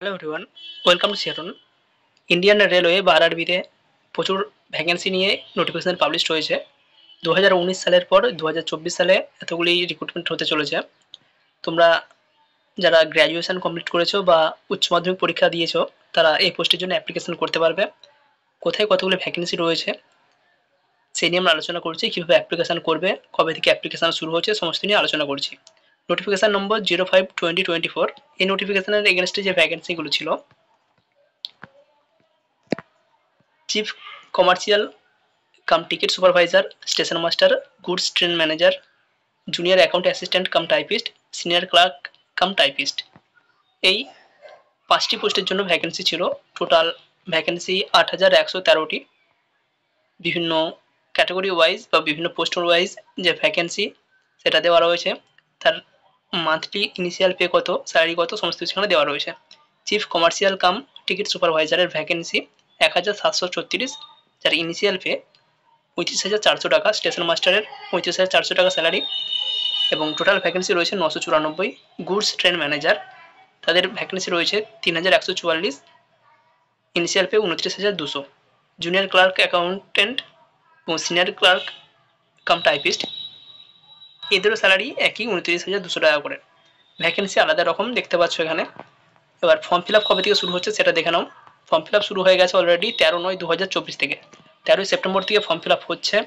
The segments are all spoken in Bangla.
হ্যালো এভরিওয়ান, ওয়েলকাম টু সিয়াটন। ইন্ডিয়ান রেলওয়ে বা আরআরবিতে প্রচুর ভ্যাকেন্সি নিয়ে নোটিফিকেশন পাবলিশ হয়েছে। 2019 সালের পর 2024 সালে এতগুলি রিক্রুটমেন্ট হতে চলেছে। তোমরা যারা গ্র্যাজুয়েশন কমপ্লিট করেছো বা উচ্চ মাধ্যমিক পরীক্ষা দিয়েছো তারা এই পোস্টের জন্য অ্যাপ্লিকেশন করতে পারবে। কোথায় কতগুলো ভ্যাকেন্সি রয়েছে সেই নিয়ে আমরা আলোচনা করছি, কীভাবে অ্যাপ্লিকেশন করবে, কবে থেকে অ্যাপ্লিকেশন শুরু হচ্ছে, সমস্ত নিয়ে আলোচনা করছি। Notification number 05/2024। এই নোটিফিকেশনের এগেনস্টে যে ভ্যাকেন্সিগুলো ছিল, chief commercial cum ticket supervisor, station master, goods train manager, junior account assistant cum typist, senior clerk cum typist, এই 5টি পোস্টের জন্য ভ্যাকেন্সি ছিল। টোটাল ভ্যাকেন্সি 8113টি। বিভিন্ন ক্যাটাগরি ওয়াইজ বা বিভিন্ন পোস্ট ওয়াইজ যে ভ্যাকেন্সি সেটা দেওয়া রয়েছে। তার মান্থলি ইনিশিয়াল পে কত, স্যালারি কত, সমস্ত কিছু এখানে দেওয়া রয়েছে। চিফ কমার্শিয়াল কাম টিকিট সুপারভাইজারের ভ্যাকেন্সি 1736, যার ইনিশিয়াল পে 35,400 টাকা, স্টেশন মাস্টারের 35,400 টাকা স্যালারি, এবং টোটাল ভ্যাকেন্সি রয়েছে 994। গুডস ট্রেন ম্যানেজার, তাদের ভ্যাকেন্সি রয়েছে 3144, initial pay 29,200। Junior clerk accountant এবং সিনিয়র ক্লার্ক কাম টাইপিস্ট, এদেরও স্যালারি একই 29,200 টাকা করে। ভ্যাকেন্সি আলাদা রকম দেখতে পাচ্ছ এখানে। এবার ফর্ম ফিল আপ কবে থেকে শুরু হচ্ছে সেটা দেখে নাও। ফর্ম ফিল আপ শুরু হয়ে গেছে অলরেডি 13/9/2024 থেকে। 13ই সেপ্টেম্বর থেকে ফর্ম ফিল আপ হচ্ছে।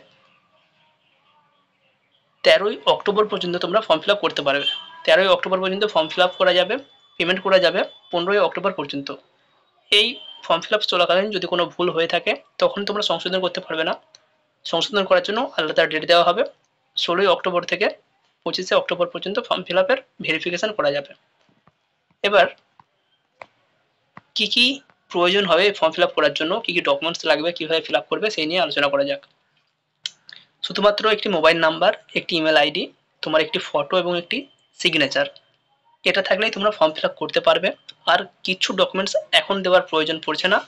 13ই অক্টোবর পর্যন্ত তোমরা ফর্ম ফিল আপ করতে পারবে। 13ই অক্টোবর পর্যন্ত ফর্ম ফিল আপ করা যাবে, পেমেন্ট করা যাবে 15ই অক্টোবর পর্যন্ত। এই ফর্ম ফিল আপ চলাকালীন যদি কোনো ভুল হয়ে থাকে তখন তোমরা সংশোধন করতে পারবে না। সংশোধন করার জন্য আলাদা ডেট দেওয়া হবে। 16ই অক্টোবর থেকে 25শে অক্টোবর পর্যন্ত ফর্ম ফিল আপের ভেরিফিকেশন করা যাবে। এবার কি কি প্রয়োজন হবে ফর্ম ফিল আপ করার জন্য, কি কি ডকুমেন্টস লাগবে, কীভাবে ফিল আপ করবে সেই নিয়ে আলোচনা করা যাক। শুধুমাত্র একটি মোবাইল নাম্বার, একটি ইমেল আইডি, তোমার একটি ফটো এবং একটি সিগনেচার, এটা থাকলেই তোমরা ফর্ম ফিল আপ করতে পারবে। আর কিছু ডকুমেন্টস এখন দেওয়ার প্রয়োজন পড়ছে না,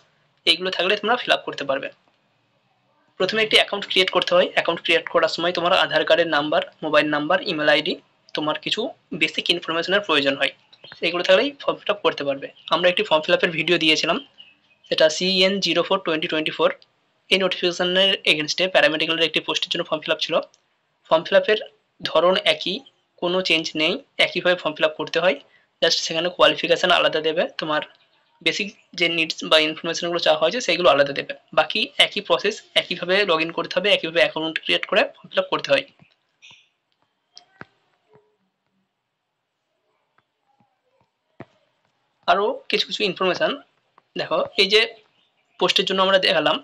এইগুলো থাকলে তোমরা ফিল আপ করতে পারবে। প্রথমে একটি অ্যাকাউন্ট ক্রিয়েট করতে হয়। অ্যাকাউন্ট ক্রিয়েট করার সময় তোমার আধার কার্ডের number, mobile number, email ID, তোমার কিছু বেসিক ইনফরমেশনের প্রয়োজন হয়। সেইগুলো থাকলেই ফর্ম ফিল আপ করতে পারবে। আমরা একটি ফর্ম ফিল আপের ভিডিও দিয়েছিলাম, সেটা CN04/2024। এই নোটিফিকেশনের এগেনস্টে প্যারামেডিক্যালের একটি পোস্টের জন্য ফর্ম ফিল আপ ছিল। ফর্ম ফিল আপের ধরন একই, কোনো চেঞ্জ নেই, একইভাবে ফর্ম ফিল আপ করতে হয়। জাস্ট সেখানে কোয়ালিফিকেশান আলাদা দেবে, তোমার বেসিক যে নিডস বা ইনফরমেশনগুলো চাওয়া হয়েছে সেইগুলো আলাদা দেবে। বাকি একই প্রসেস, একইভাবে লগ ইন করতে হবে, একইভাবে অ্যাকাউন্ট ক্রিয়েট করে ফর্ম ফিল আপ করতে হয়। আরও কিছু কিছু ইনফরমেশান দেখো। এই যে পোস্টের জন্য আমরা দেখালাম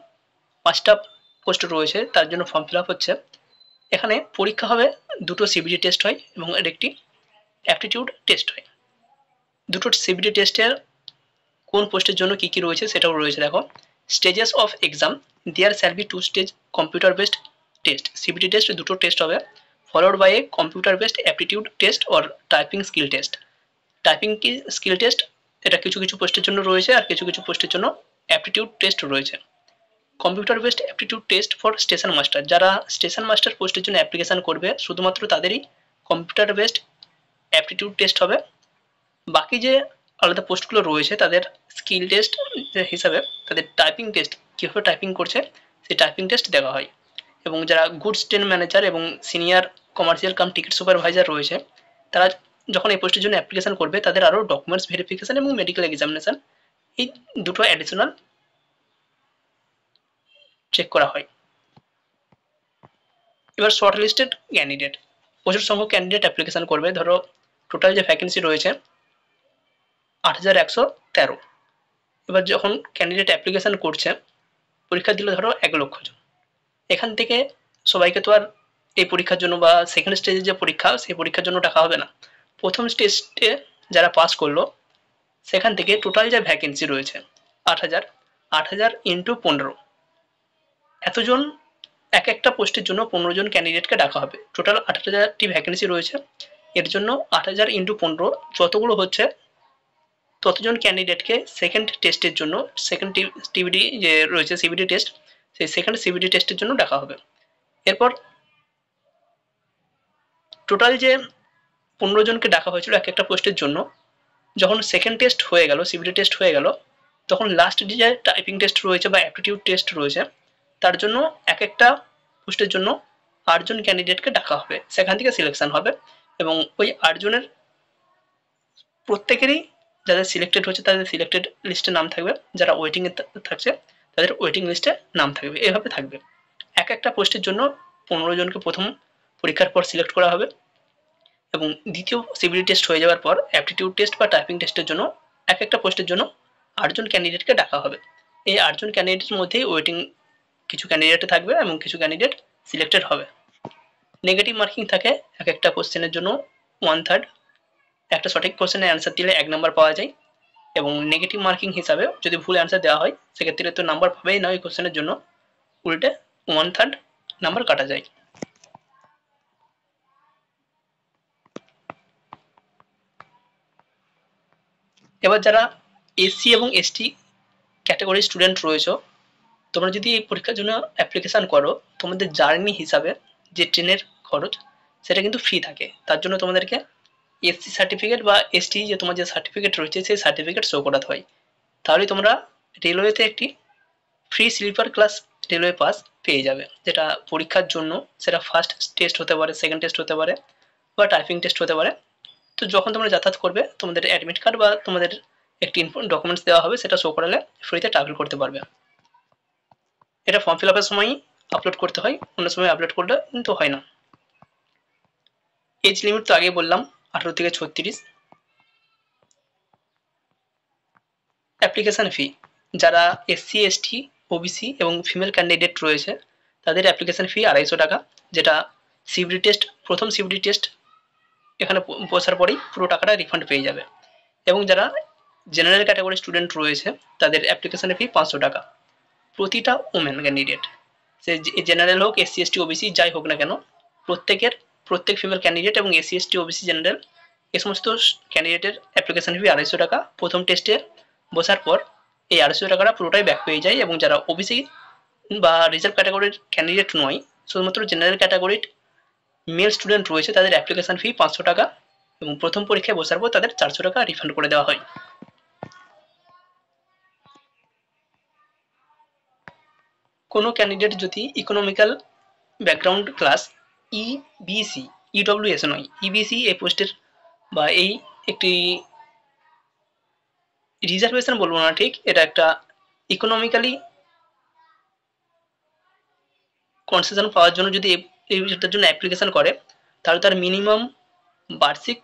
5টা পোস্ট রয়েছে, তার জন্য ফর্ম ফিল আপ হচ্ছে। এখানে পরীক্ষা হবে, দুটো সিবিটি টেস্ট হয় এবং এর একটি অ্যাপটিটিউড টেস্ট হয়। দুটো সিবিটি টেস্টের কোন পোস্টের জন্য কী কী রয়েছে সেটাও রয়েছে দেখো। Stages of exam, there shall be 2 stage computer based test. CBT test দুটো টেস্ট হবে, followed by a computer based aptitude test or typing skill test. Typing কি স্কিল টেস্ট, এটা কিছু কিছু পোস্টের জন্য রয়েছে, আর কিছু কিছু পোস্টের জন্য অ্যাপটিটিউড টেস্ট রয়েছে। Computer based aptitude test for station master, যারা স্টেশন মাস্টার পোস্টের জন্য অ্যাপ্লিকেশন করবে শুধুমাত্র তাদেরই কম্পিউটার বেসড অ্যাপটিটিউড টেস্ট হবে। বাকি যে আলাদা পোস্টগুলো রয়েছে তাদের স্কিল টেস্ট হিসাবে তাদের টাইপিং টেস্ট, কীভাবে টাইপিং করছে সেই টাইপিং টেস্ট দেওয়া হয়। এবং যারা গুডস ট্রেন ম্যানেজার এবং senior commercial cum ticket supervisor রয়েছে, তারা যখন এই পোস্টের জন্য অ্যাপ্লিকেশন করবে তাদের আরও ডকুমেন্টস ভেরিফিকেশন এবং মেডিকেল এক্সামিনেশন, এই দুটো অ্যাডিশনাল চেক করা হয়। এবার শর্ট লিস্টেড ক্যান্ডিডেট, প্রচুর সংখ্যক ক্যান্ডিডেট অ্যাপ্লিকেশন করবে। ধরো টোটাল যে ভ্যাকেন্সি রয়েছে 8113। এবার যখন ক্যান্ডিডেট অ্যাপ্লিকেশন করছে, পরীক্ষা দিল ধরো 1,00,000 জন। এখান থেকে সবাইকে তো আর এই পরীক্ষার জন্য বা সেকেন্ড স্টেজের যে পরীক্ষা সেই পরীক্ষার জন্য টাকা হবে না। প্রথম স্টেজে যারা পাস করলো সেখান থেকে টোটাল যে ভ্যাকেন্সি রয়েছে 8,000, 8,000 ইন্টু 15, এতজন এক একটা পোস্টের জন্য 15 জন ক্যান্ডিডেটকে ডাকা হবে। টোটাল 8,000টি ভ্যাকেন্সি রয়েছে, এর জন্য 8,000 ইন্টু 15 যতগুলো হচ্ছে ততজন ক্যান্ডিডেটকে সেকেন্ড টেস্টের জন্য, সেকেন্ড টিবিডি যে রয়েছে সিবিডি টেস্ট, সেই সেকেন্ড সিবিডি টেস্টের জন্য ডাকা হবে। এরপর টোটাল যে 15 জনকে ডাকা হয়েছিল এক একটা পোস্টের জন্য, যখন সেকেন্ড টেস্ট হয়ে গেল, সিবিটি টেস্ট হয়ে গেল, তখন লাস্ট যে টাইপিং টেস্ট রয়েছে বা অ্যাপটিটিউড টেস্ট রয়েছে, তার জন্য এক একটা পোস্টের জন্য 8 জন ক্যান্ডিডেটকে ডাকা হবে, সেখান থেকে সিলেকশন হবে এবং ওই 8 জনের প্রত্যেকেরই যাদের সিলেক্টেড হচ্ছে তাদের সিলেক্টেড লিস্টে নাম থাকবে, যারা ওয়েটিং এ থাকছে তাদের ওয়েটিং লিস্টে নাম থাকবে, এভাবে থাকবে। এক একটা পোস্টের জন্য 15 জনকে প্রথম পরীক্ষার পর সিলেক্ট করা হবে এবং দ্বিতীয় সিবিটি টেস্ট হয়ে যাওয়ার পর অ্যাপটিটিউড টেস্ট বা টাইপিং টেস্টের জন্য এক একটা পোস্টের জন্য 8 জন ক্যান্ডিডেটকে ডাকা হবে। এই 8 জন ক্যান্ডিডেটের মধ্যেই ওয়েটিং কিছু ক্যান্ডিডেট থাকবে এবং কিছু ক্যান্ডিডেট সিলেক্টেড হবে। নেগেটিভ মার্কিং থাকে এক একটা কোশ্চেনের জন্য 1/3, একটা সঠিক কোশ্চেনের অ্যান্সার দিলে 1 নাম্বার পাওয়া যায় এবং নেগেটিভ মার্কিং হিসাবে যদি ভুল অ্যান্সার দেওয়া হয় সেক্ষেত্রে তো নাম্বার পাবেই না ওই কোশ্চেনের জন্য, উল্টে 1/3 নাম্বার কাটা যায়। এবার যারা এসসি এবং এসটি ক্যাটাগরির স্টুডেন্ট রয়েছে, তোমরা যদি এই পরীক্ষার জন্য অ্যাপ্লিকেশন করো, তোমাদের জার্নি হিসাবে যে ট্রেনের খরচ সেটা কিন্তু ফ্রি থাকে। তার জন্য তোমাদেরকে এসসি সার্টিফিকেট বা এসটি যে তোমার যে সার্টিফিকেট রয়েছে সেই সার্টিফিকেট শো করাতে হয়, তাহলে তোমরা রেলওয়েতে একটি free sleeper class railway pass পেয়ে যাবে, যেটা পরীক্ষার জন্য সেটা ফার্স্ট টেস্ট হতে পারে, সেকেন্ড টেস্ট হতে পারে বা টাইপিং টেস্ট হতে পারে। তো যখন তোমরা যাতায়াত করবে তোমাদের অ্যাডমিট কার্ড বা তোমাদের একটি ডকুমেন্টস দেওয়া হবে, সেটা শো করালে ফ্রিতে ট্রাভেল করতে পারবে। এটা ফর্ম ফিল আপের সময়ই আপলোড করতে হয়, অন্য সময় আপলোড করলে কিন্তু হয় না। এজ লিমিট তো আগেই বললাম 18 থেকে 36। অ্যাপ্লিকেশন ফি, যারা এসসি এসটি ওবিসি এবং ফিমেল ক্যান্ডিডেট রয়েছে তাদের অ্যাপ্লিকেশন ফি 250 টাকা, যেটা সিবিটি টেস্ট প্রথম সিবিটি টেস্ট এখানে বসার পরেই পুরো টাকাটা রিফান্ড পেয়ে যাবে। এবং যারা জেনারেল ক্যাটাগরি স্টুডেন্ট রয়েছে তাদের অ্যাপ্লিকেশন ফি 500 টাকা প্রতিটা ওমেন ক্যান্ডিডেট, সে জেনারেল হোক এসসি এসটি ওবিসি যাই হোক না কেন, প্রত্যেক ফিমেল ক্যান্ডিডেট এবং এসসি এসটি ওবিসি জেনারেল এই সমস্ত ক্যান্ডিডেটের অ্যাপ্লিকেশন ফি 250 টাকা। প্রথম টেস্টে বসার পর এই 250 টাকাটা পুরোটাই ব্যাক পেয়ে যায়। এবং যারা ওবিসি বা রিজার্ভ ক্যাটাগরির ক্যান্ডিডেট নয়, শুধুমাত্র জেনারেল ক্যাটাগরির মেল স্টুডেন্ট রয়েছে, তাদের অ্যাপ্লিকেশন ফি 500 টাকা এবং প্রথম পরীক্ষায় বসার পর তাদের 400 টাকা রিফান্ড করে দেওয়া হয়। কোনো ক্যান্ডিডেট যদি economical background class EBC, EWS নয়, ইবিসি এই পোস্টের বা এই একটি রিজার্ভেশন বলবো না ঠিক, এটা একটা ইকোনমিক্যালি কনসেশন পাওয়ার জন্য যদি এটার জন্য অ্যাপ্লিকেশন করে, তাহলে তার মিনিমাম বার্ষিক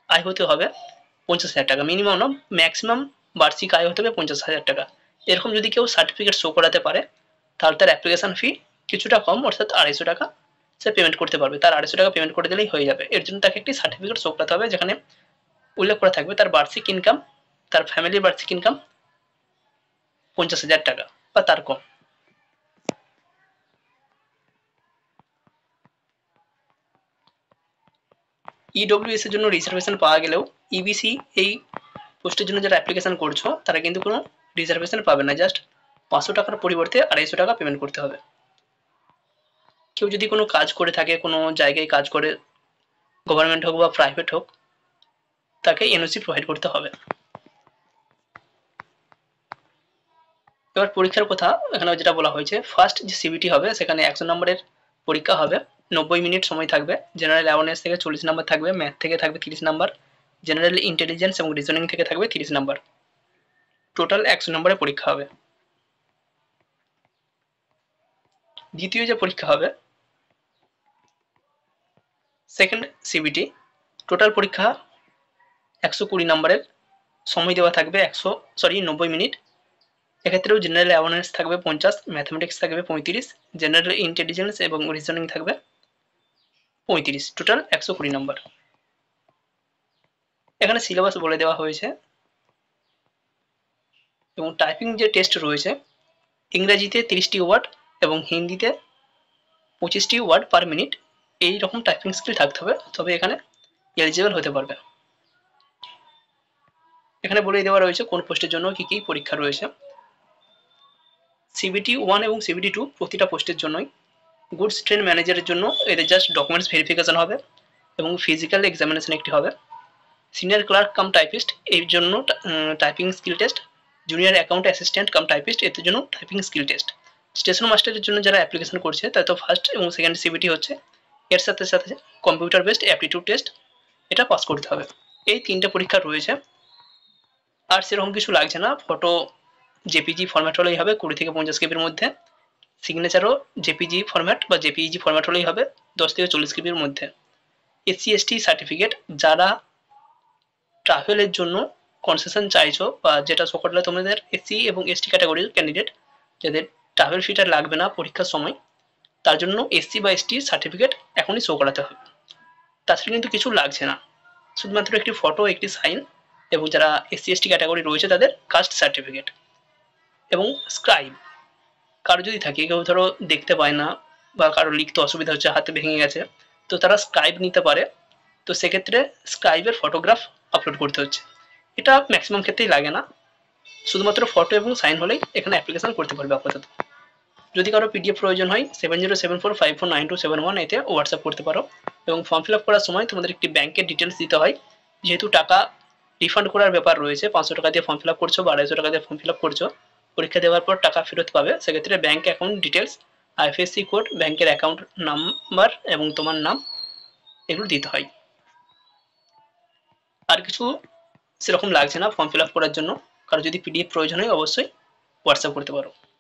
আয় হতে হবে 50,000 টাকা, মিনিমাম না ম্যাক্সিমাম বার্ষিক আয় হতে হবে 50,000 টাকা। এরকম যদি কেউ সার্টিফিকেট শো করাতে পারে তাহলে তার অ্যাপ্লিকেশন ফি কিছুটা কম, অর্থাৎ 250 টাকা সে পেমেন্ট করতে পারবে। তার 250 টাকা পেমেন্ট করে দিলেই হয়ে যাবে। এর জন্য তাকে একটি সার্টিফিকেট শো করাতে হবে যেখানে উল্লেখ করা থাকবে তার বার্ষিক ইনকাম, তার ফ্যামিলির বার্ষিক ইনকাম 50,000 টাকা বা তার কম। ইডব্লিউএস এর জন্য রিজার্ভেশন পাওয়া গেলেও ইবিসি এই পোস্টের জন্য যারা অ্যাপ্লিকেশন করছো তারা কিন্তু কোনো রিজার্ভেশন পাবে না, জাস্ট 500 টাকার পরিবর্তে 250 টাকা পেমেন্ট করতে হবে। কেউ যদি কোনো কাজ করে থাকে, কোনো জায়গায় কাজ করে, গভর্নমেন্ট হোক বা প্রাইভেট হোক, তাকে এনওসি প্রোভাইড করতে হবে। এবার পরীক্ষার কথা এখানে যেটা বলা হয়েছে, ফার্স্ট যে সিবিটি হবে সেখানে 100 নম্বরের পরীক্ষা হবে, 90 মিনিট সময় থাকবে। জেনারেল অ্যাওয়ারনেস থেকে 40 নাম্বার থাকবে, ম্যাথ থেকে থাকবে 30 নাম্বার, জেনারেল ইন্টেলিজেন্স এবং রিজনিং থেকে থাকবে 30 নাম্বার। টোটাল 100 নম্বরের পরীক্ষা হবে। দ্বিতীয় যে পরীক্ষা হবে সেকেন্ড সিবিটি, টোটাল পরীক্ষা 120 নম্বরের, সময় দেওয়া থাকবে 90 মিনিট। এক্ষেত্রেও জেনারেল অ্যাওয়ারনেস থাকবে 50, ম্যাথমেটিক্স থাকবে 35, জেনারেল ইন্টেলিজেন্স এবং রিজনিং থাকবে 35, টোটাল 120 নম্বর। এখানে সিলেবাস বলে দেওয়া হয়েছে এবং টাইপিং যে টেস্ট রয়েছে, ইংরেজিতে 30টি ওয়ার্ড এবং হিন্দিতে 25টি ওয়ার্ড পার মিনিট, এই রকম টাইপিং স্কিল থাকতে হবে, তবে এখানে এলিজিবল হতে পারবে। এখানে বলে দেওয়া রয়েছে কোন পোস্টের জন্য কি কি পরীক্ষা রয়েছে। সিবিটি 1 এবং সিবিটি 2 প্রতিটা পোস্টের জন্যই। গুডস ট্রেন ম্যানেজারের জন্য এদের জাস্ট ডকুমেন্টস ভেরিফিকেশন হবে এবং ফিজিক্যাল এক্সামিনেশন একটি হবে। সিনিয়র ক্লার্ক কাম টাইপিস্ট এর জন্য typing skill test, junior account assistant cum typist এর জন্য টাইপিং স্কিল টেস্ট। স্টেশন মাস্টারের জন্য যারা অ্যাপ্লিকেশন করছে তাদের তো ফার্স্ট এবং সেকেন্ড সিবিটি হচ্ছে, এর সাথে সাথে কম্পিউটার বেসড অ্যাপটিটিউড টেস্ট এটা পাস করতে হবে। এই তিনটে পরীক্ষা রয়েছে, আর সেরকম কিছু লাগছে না। ফটো জেপিজি ফরম্যাট হলেই হবে 20 থেকে 50 কেবির মধ্যে, সিগনেচারও জেপিজি ফরম্যাট বা জেপিইজি ফরম্যাট হলেই হবে 10 থেকে 40 কেবির মধ্যে। এসসি এসটি সার্টিফিকেট, যারা ট্রাভেলের জন্য কনসেশন চাইছো বা যেটা শো করলে তোমাদের এসসি এবং এসটি ক্যাটাগরির ক্যান্ডিডেট যাদের ট্রাভেল ফিটা লাগবে না পরীক্ষার সময়, তার জন্য এসসি বা এসটি সার্টিফিকেট এখনই শো করাতে হবে। তাছাড়া কিন্তু কিছু লাগছে না, শুধুমাত্র একটি ফটো, একটি সাইন, এবং যারা এসসি এসটি ক্যাটাগরি রয়েছে তাদের কাস্ট সার্টিফিকেট এবং স্ক্রাইব। কারো যদি থাকে, কেউ ধরো দেখতে পায় না বা কারো লিখতে অসুবিধা হচ্ছে, হাতে ভেঙে গেছে, তো তারা স্ক্রাইব নিতে পারে। তো সেক্ষেত্রে স্ক্রাইবের ফটোগ্রাফ আপলোড করতে হচ্ছে। এটা ম্যাক্সিমাম ক্ষেত্রেই লাগে না, শুধুমাত্র ফটো এবং সাইন হলেই এখানে অ্যাপ্লিকেশন করতে পারবে আপাতত। যদি কারো পিডিএফ প্রয়োজন হয় 7074549271 এতে হোয়াটসঅ্যাপ করতে পারো। এবং ফর্ম ফিল আপ করার সময় তোমাদের একটি ব্যাংকের ডিটেলস দিতে হয়, যেহেতু টাকা রিফান্ড করার ব্যাপার রয়েছে। 500 টাকা দিয়ে ফর্ম ফিল আপ করছো বা 250 টাকা দিয়ে ফর্ম ফিল আপ করছো, পরীক্ষা দেওয়ার পর টাকা ফেরত পাবে। সেক্ষেত্রে bank account details, IFSC code, ব্যাংকের অ্যাকাউন্ট নাম্বার এবং তোমার নাম এগুলো দিতে হয়। আর কিছু সেরকম লাগছে না ফর্ম ফিল আপ করার জন্য। কারো যদি পিডিএফ প্রয়োজন হয় অবশ্যই হোয়াটসঅ্যাপ করতে পারো।